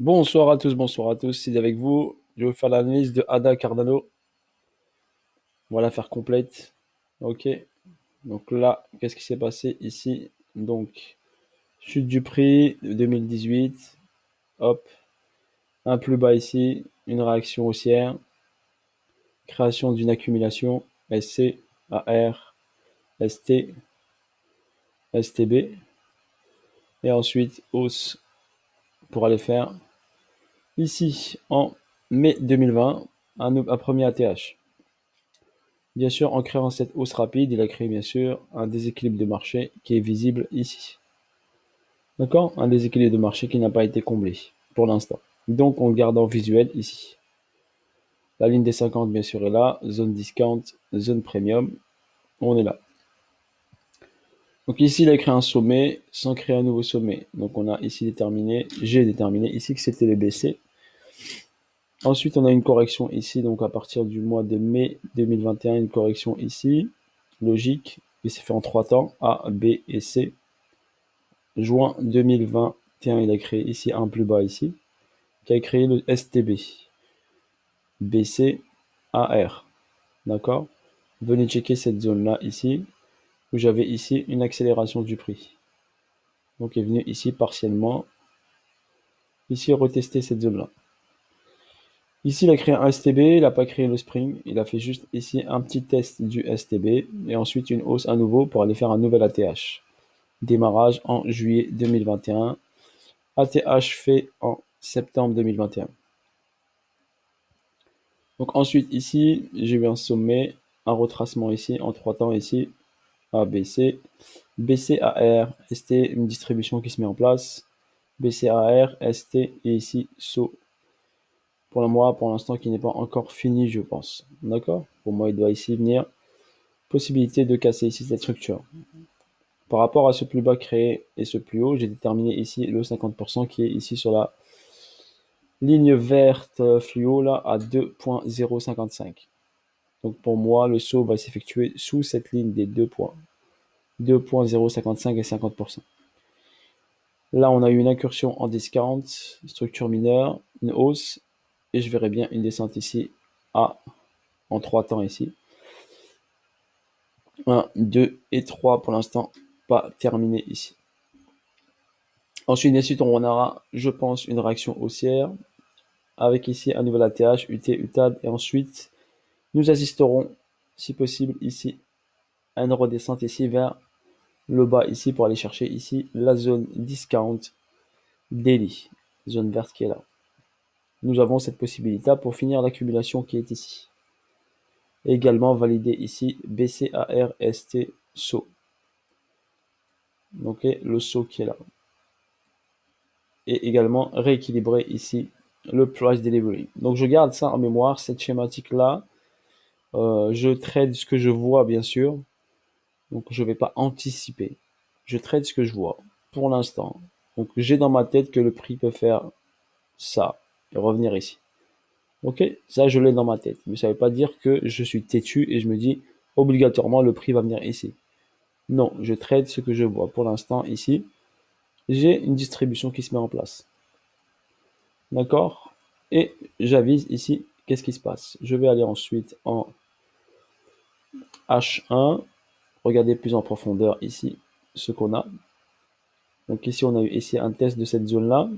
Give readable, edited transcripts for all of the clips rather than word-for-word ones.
Bonsoir à tous, c'est avec vous. Je vais vous faire l'analyse de Ada Cardano. Voilà, faire complète. Ok. Donc là, qu'est-ce qui s'est passé ici? Donc, chute du prix de 2018. Hop. Un plus bas ici. Une réaction haussière. Création d'une accumulation. SC, AR, ST, STB. Et ensuite, hausse pour aller faire ici en mai 2020 un premier ATH. Bien sûr, en créant cette hausse rapide, il a créé bien sûr un déséquilibre de marché qui est visible ici. D'accord? Un déséquilibre de marché qui n'a pas été comblé pour l'instant. Donc on le garde en visuel ici. La ligne des 50 bien sûr est là, zone discount, zone premium, on est là. Donc ici il a créé un sommet sans créer un nouveau sommet. Donc on a ici déterminé, j'ai déterminé ici que c'était le BC. Ensuite on a une correction ici, donc à partir du mois de mai 2021, une correction ici, logique, qui s'est fait en 3 temps, A, B et C. Juin 2021, il a créé ici un plus bas ici, qui a créé le STB, BC, AR. D'accord? Venez checker cette zone-là ici, où j'avais ici une accélération du prix. Donc il est venu ici partiellement, ici retester cette zone-là. Ici, il a créé un STB, il n'a pas créé le spring, il a fait juste ici un petit test du STB, et ensuite une hausse à nouveau pour aller faire un nouvel ATH. Démarrage en juillet 2021, ATH fait en septembre 2021. Donc ensuite ici, j'ai eu un sommet, un retracement ici, en 3 temps ici, ABC, BCAR, ST, une distribution qui se met en place, BCAR, ST, et ici, SO, pour le mois, pour l'instant, qui n'est pas encore fini, je pense. D'accord? Pour moi, il doit ici venir, possibilité de casser ici cette structure. Par rapport à ce plus bas créé et ce plus haut, j'ai déterminé ici le 50% qui est ici sur la ligne verte fluo là à 2.055. Donc pour moi, le saut va s'effectuer sous cette ligne des 2 points. 2.055 et 50%. Là, on a eu une incursion en discount, structure mineure, une hausse, et je verrai bien une descente ici à en 3 temps ici. 1, 2 et 3 pour l'instant, pas terminé ici. Ensuite, bien sûr, on aura, je pense, une réaction haussière, avec ici un nouvel ATH, UT, UTAD, et ensuite, nous assisterons, si possible, ici, à une redescente ici vers le bas ici pour aller chercher ici la zone discount daily, zone verte qui est là. Nous avons cette possibilité pour finir l'accumulation qui est ici. Également valider ici BCARST SO. Donc le SO qui est là. Et également rééquilibrer ici le price delivery. Donc je garde ça en mémoire, cette schématique là. Je trade ce que je vois bien sûr. Donc je ne vais pas anticiper. Je trade ce que je vois pour l'instant. Donc j'ai dans ma tête que le prix peut faire ça et revenir ici. Ok, ça je l'ai dans ma tête. Mais ça ne veut pas dire que je suis têtu et je me dis obligatoirement le prix va venir ici. Non, je trade ce que je vois. Pour l'instant ici, j'ai une distribution qui se met en place. D'accord? Et j'avise ici, qu'est-ce qui se passe? Je vais aller ensuite en H1, regarder plus en profondeur ici ce qu'on a. Donc ici, on a eu ici un test de cette zone-là.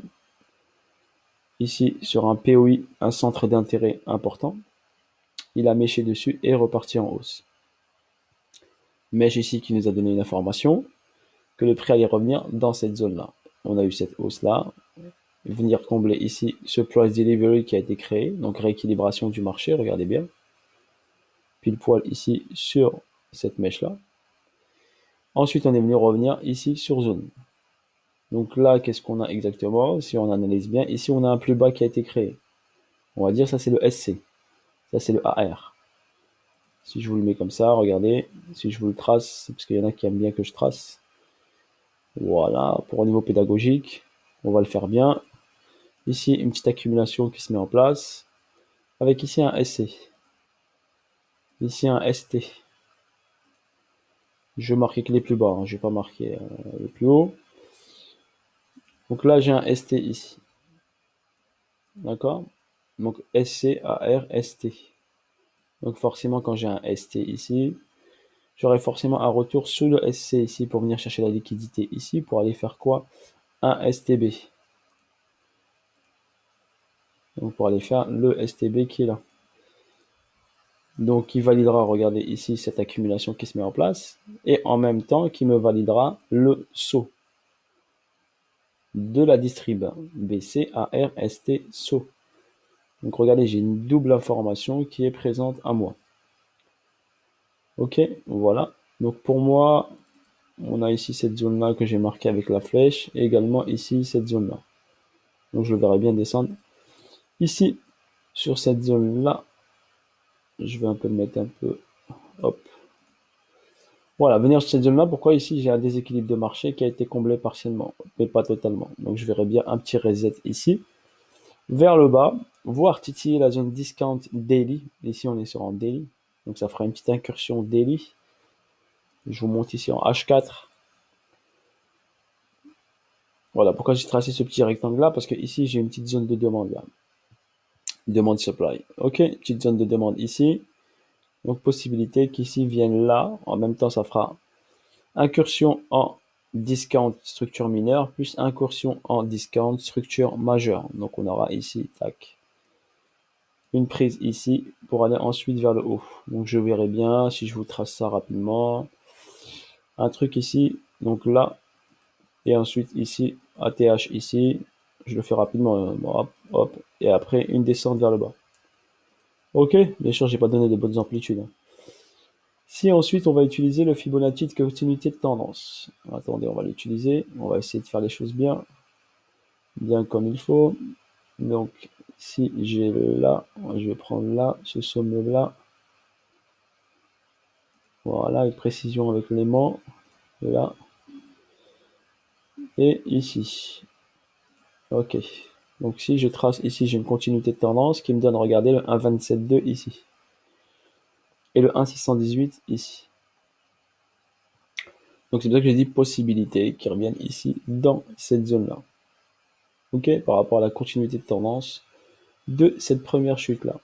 Ici, sur un POI, un centre d'intérêt important. Il a méché dessus et reparti en hausse. Mèche ici qui nous a donné une information que le prix allait revenir dans cette zone-là. On a eu cette hausse-là. Venir combler ici ce price delivery qui a été créé, donc rééquilibration du marché, regardez bien. Pile poil ici sur cette mèche-là. Ensuite, on est venu revenir ici sur zone. Donc là, qu'est-ce qu'on a exactement? Si on analyse bien, ici on a un plus bas qui a été créé. On va dire ça c'est le SC. Ça c'est le AR. Si je vous le mets comme ça, regardez. Si je vous le trace, parce qu'il y en a qui aiment bien que je trace. Voilà, pour un niveau pédagogique, on va le faire bien. Ici, une petite accumulation qui se met en place. Avec ici un SC. Ici un ST. Je vais marquer que les plus bas, hein. Je ne vais pas marquer les plus hauts. Donc là, j'ai un ST ici. d'accord? Donc SC, AR, ST. Donc forcément, quand j'ai un ST ici, j'aurai forcément un retour sous le SC ici pour venir chercher la liquidité ici, pour aller faire quoi? Un STB. Donc pour aller faire le STB qui est là. Donc il validera, regardez ici, cette accumulation qui se met en place, et en même temps qui me validera le saut de la distrib BC, AR, ST, saut. Donc regardez, j'ai une double information qui est présente à moi. Ok, voilà. Donc pour moi, on a ici cette zone-là que j'ai marquée avec la flèche, et également ici cette zone-là. Donc je le verrai bien descendre. Ici, sur cette zone-là, je vais un peu le mettre un peu, hop. Voilà, venir sur cette zone-là, pourquoi ici j'ai un déséquilibre de marché qui a été comblé partiellement, mais pas totalement. Donc je verrai bien un petit reset ici, vers le bas, voire titiller la zone discount daily. Ici on est sur un daily, donc ça fera une petite incursion daily. Je vous montre ici en H4. Voilà, pourquoi j'ai tracé ce petit rectangle là, parce que ici j'ai une petite zone de demande là. Demande supply. Ok, petite zone de demande ici. Donc possibilité qu'ici vienne là, en même temps ça fera incursion en discount structure mineure plus incursion en discount structure majeure. Donc on aura ici, tac, une prise ici pour aller ensuite vers le haut. Donc je verrai bien si je vous trace ça rapidement. Un truc ici, donc là, et ensuite ici, ATH ici, je le fais rapidement, hop, hop, et après une descente vers le bas. Ok, bien sûr, j'ai pas donné de bonnes amplitudes. Si ensuite on va utiliser le Fibonacci de continuité de tendance. Attendez, on va l'utiliser. On va essayer de faire les choses bien comme il faut. Donc si j'ai là, je vais prendre là, ce sommet là. Voilà, avec précision avec l'aimant. Là. Et ici. Ok. Donc si je trace ici, j'ai une continuité de tendance qui me donne, regardez, le 1,27,2 ici. Et le 1,618 ici. Donc c'est pour ça que j'ai dit possibilité qui reviennent ici dans cette zone-là. Ok, par rapport à la continuité de tendance de cette première chute-là.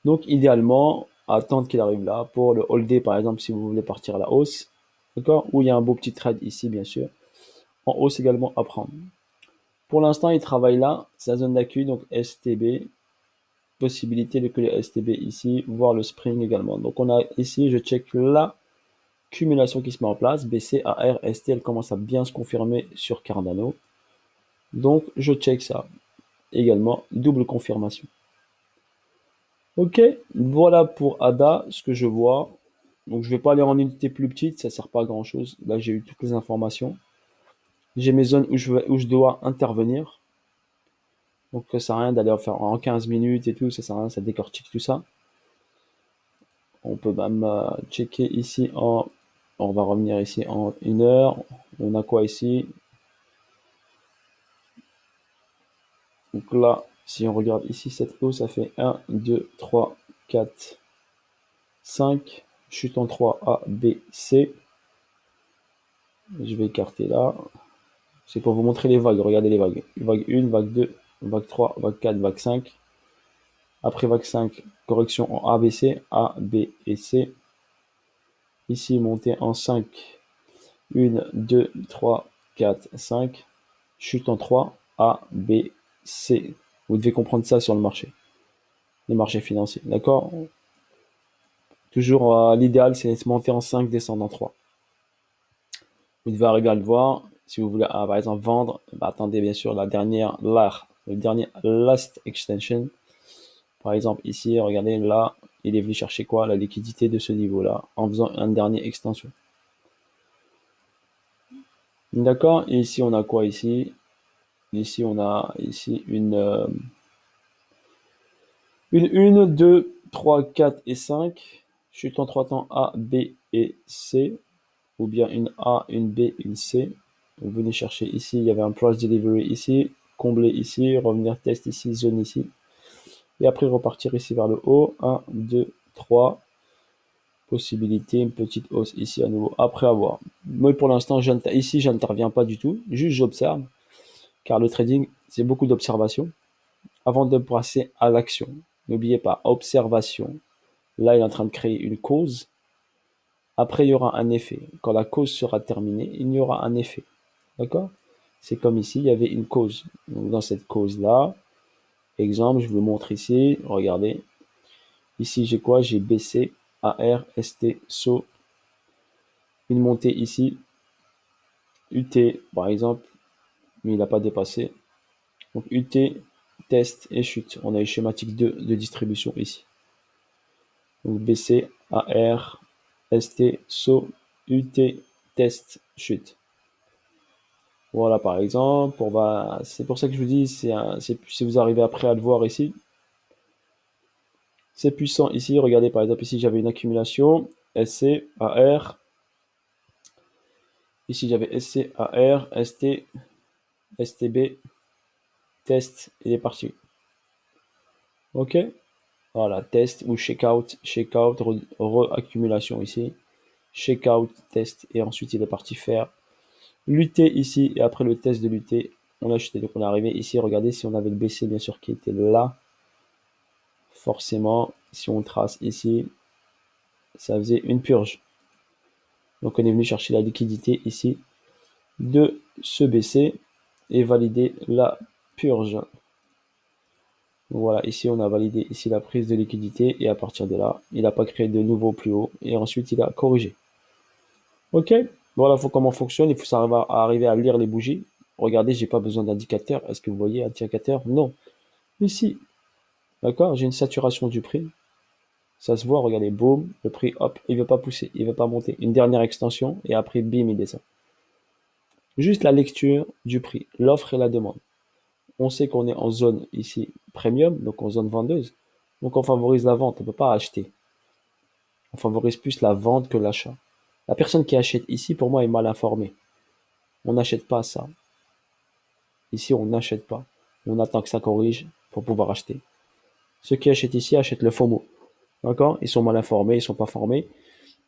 Donc idéalement, attendre qu'il arrive là pour le holder par exemple si vous voulez partir à la hausse. D'accord? Ou il y a un beau petit trade ici bien sûr. En hausse également à prendre. Pour l'instant, il travaille là, sa zone d'accueil, donc STB. Possibilité de que le STB ici, voire le spring également. Donc on a ici, je check la cumulation qui se met en place. BC, AR, ST, elle commence à bien se confirmer sur Cardano. Donc je check ça. Également, double confirmation. Ok, voilà pour ADA, ce que je vois. Donc je vais pas aller en unité plus petite, ça sert pas à grand chose. Là j'ai eu toutes les informations. J'ai mes zones où je dois intervenir. Donc ça sert à rien d'aller en faire en 15 minutes et tout, ça sert à rien, ça décortique tout ça. On peut même checker ici en... On va revenir ici en 1 heure. On a quoi ici? Donc là, si on regarde ici cette hausse, ça fait 1, 2, 3, 4, 5. Chute en 3, A, B, C. Je vais écarter là. C'est pour vous montrer les vagues. Regardez les vagues. Vague 1, vague 2, vague 3, vague 4, vague 5. Après vague 5, correction en A, B, C. A, B et C. Ici, montée en 5. 1, 2, 3, 4, 5. Chute en 3. A, B, C. Vous devez comprendre ça sur le marché. Les marchés financiers. D'accord? Toujours l'idéal, c'est de monter en 5, descendre en 3. Vous devez arriver à le voir. Si vous voulez, par exemple, vendre, bah, attendez bien sûr le dernier last extension. Par exemple, ici, regardez là, il est venu chercher quoi? La liquidité de ce niveau-là, en faisant un dernier extension. D'accord? Et ici, on a quoi ici? Ici, on a ici une 1, 2, 3, 4 et 5. Chute en 3 temps A, B et C. Ou bien une A, une B, une C. Vous venez chercher ici, il y avait un price delivery ici, combler ici, revenir test ici, zone ici. Et après repartir ici vers le haut. 1, 2, 3. Possibilité, une petite hausse ici à nouveau. Après avoir. Moi pour l'instant, ici, je n'interviens pas du tout. Juste j'observe. Car le trading, c'est beaucoup d'observation. avant de passer à l'action. N'oubliez pas, observation. Là, il est en train de créer une cause. Après, il y aura un effet. Quand la cause sera terminée, il y aura un effet. D'accord? C'est comme ici, il y avait une cause. Donc, dans cette cause-là, exemple, je vous montre ici. Regardez. Ici, j'ai quoi? J'ai BC, AR, ST, SO. Une montée ici. UT, par exemple, mais il n'a pas dépassé. Donc, UT, test et chute. On a une schématique de distribution ici. Donc, BC, AR, ST, SO, UT, test, chute. Voilà, par exemple, c'est pour ça que je vous dis, si vous arrivez après à le voir ici, c'est puissant ici. Regardez, par exemple, ici, j'avais une accumulation, SC, AR. Ici, j'avais SC, AR, ST, STB, test, il est parti. OK? Voilà, test ou checkout, checkout, re-accumulation ici, checkout, test, et ensuite il est parti faire l'UT ici, et après le test de l'UT, on a acheté. Donc on est arrivé ici, regardez, si on avait le BC bien sûr qui était là, forcément, si on trace ici, ça faisait une purge. Donc on est venu chercher la liquidité ici de ce BC et valider la purge. Voilà, ici on a validé ici la prise de liquidité et à partir de là, il n'a pas créé de nouveau plus haut et ensuite il a corrigé. Ok, voilà comment fonctionne, il faut savoir arriver à lire les bougies. Regardez, j'ai pas besoin d'indicateur. Est-ce que vous voyez indicateur? Non. Ici, d'accord, j'ai une saturation du prix. Ça se voit, regardez, boum, le prix, hop, il veut pas pousser, il veut pas monter. Une dernière extension et après, bim, il descend. Juste la lecture du prix, l'offre et la demande. On sait qu'on est en zone ici premium, donc en zone vendeuse. Donc on favorise la vente, on ne peut pas acheter. On favorise plus la vente que l'achat. La personne qui achète ici, pour moi, est mal informée. On n'achète pas ça. Ici, on n'achète pas. On attend que ça corrige pour pouvoir acheter. Ceux qui achètent ici achètent le FOMO. D'accord? Ils sont mal informés, ils sont pas formés.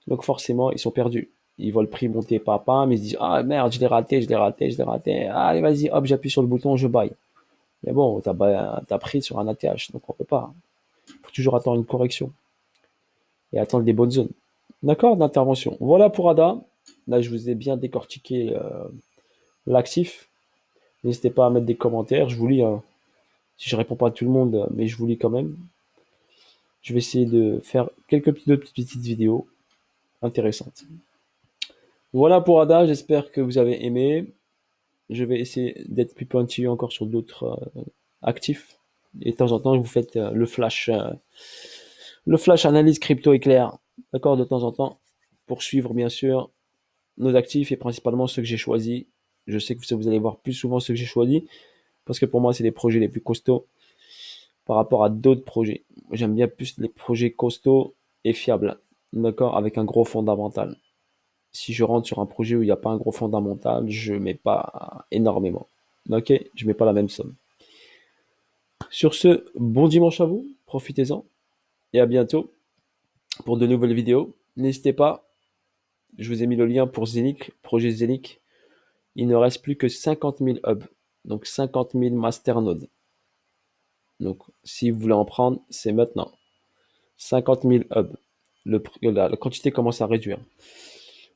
Donc forcément, ils sont perdus. Ils voient le prix monter pas à pas, mais ils se disent, ah merde, je l'ai raté, je l'ai raté, je l'ai raté. Allez, vas-y, hop, j'appuie sur le bouton, je buy. Mais bon, t'as pris sur un ATH, donc on peut pas. Il faut toujours attendre une correction et attendre des bonnes zones. D'accord? D'intervention. Voilà pour ADA. Là, je vous ai bien décortiqué l'actif. N'hésitez pas à mettre des commentaires. Je vous lis, hein. Si je réponds pas à tout le monde, mais je vous lis quand même. Je vais essayer de faire quelques petites vidéos intéressantes. Voilà pour Ada, j'espère que vous avez aimé. Je vais essayer d'être plus pointilleux encore sur d'autres actifs. Et de temps en temps, vous faites le flash analyse crypto éclair. D'accord, de temps en temps, pour suivre bien sûr nos actifs et principalement ceux que j'ai choisis. Je sais que vous allez voir plus souvent ceux que j'ai choisis parce que pour moi, c'est les projets les plus costauds par rapport à d'autres projets. J'aime bien plus les projets costauds et fiables, d'accord, avec un gros fondamental. Si je rentre sur un projet où il n'y a pas un gros fondamental, je mets pas énormément. Ok, je mets pas la même somme. Sur ce, bon dimanche à vous, profitez-en et à bientôt pour de nouvelles vidéos. N'hésitez pas, je vous ai mis le lien pour Zenic, projet Zenic. Il ne reste plus que 50 000 hubs, donc 50 000 masternodes. Donc si vous voulez en prendre, c'est maintenant. 50 000 hubs. La quantité commence à réduire.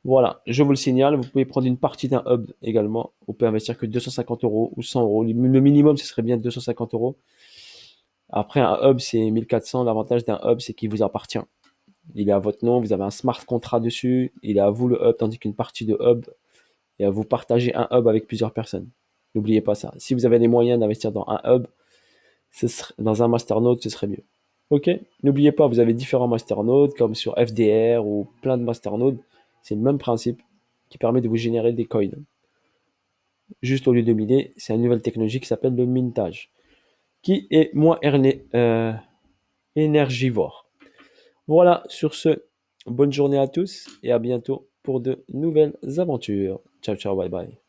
Voilà, je vous le signale, vous pouvez prendre une partie d'un hub également. Vous pouvez investir que 250 euros ou 100 euros. Le minimum, ce serait bien 250 euros. Après, un hub, c'est 1400. L'avantage d'un hub, c'est qu'il vous appartient. Il est à votre nom, vous avez un smart contrat dessus, il est à vous le hub, tandis qu'une partie de hub, et à vous partager un hub avec plusieurs personnes. N'oubliez pas ça. Si vous avez les moyens d'investir dans un hub, dans un masternode, ce serait mieux. Ok? N'oubliez pas, vous avez différents masternodes, comme sur FDR ou plein de masternodes. C'est le même principe qui permet de vous générer des coins. Juste au lieu de miner, c'est une nouvelle technologie qui s'appelle le mintage, qui est moins énergivore. Voilà, sur ce, bonne journée à tous et à bientôt pour de nouvelles aventures. Ciao, ciao, bye bye.